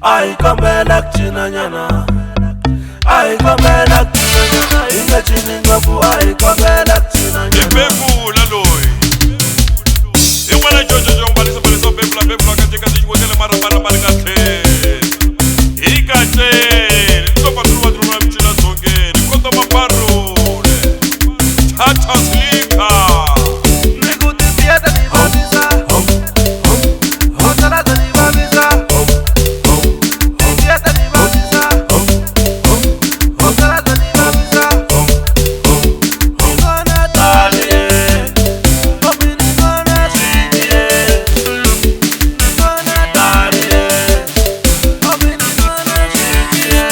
Ai kambela kchina nyana, ai kambela kchina nyana, inga chini ngofu ai kambela kchina nyana. Ipeku laloi, iwana jojo jo mbali so bebla katika dijwa kele mara ngate. Ikate, nitopa truwa mchila songe, nikoto maparo, tata slika. Nikuti pieta ni babisa, hotalata ni babisa, pieta ni babisa, hotalata ni babisa. Ningona talie, obi ningona sitie. Ningona talie, obi ningona sitie.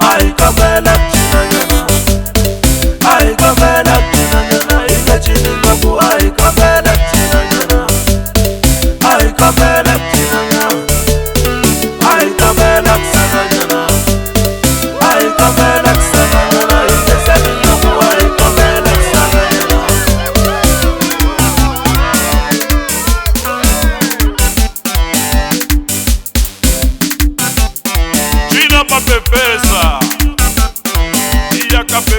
Ai kambela kchina nyana, ai kambela kchina nyana, inga chini ngofu ai kambela kchina nyana, ai kambela kchina nyana, ai kambela kchina nyana, ai kambela kchina nyana, inga chini ngofu ai kambela kchina nyana. China papepesa, iya kape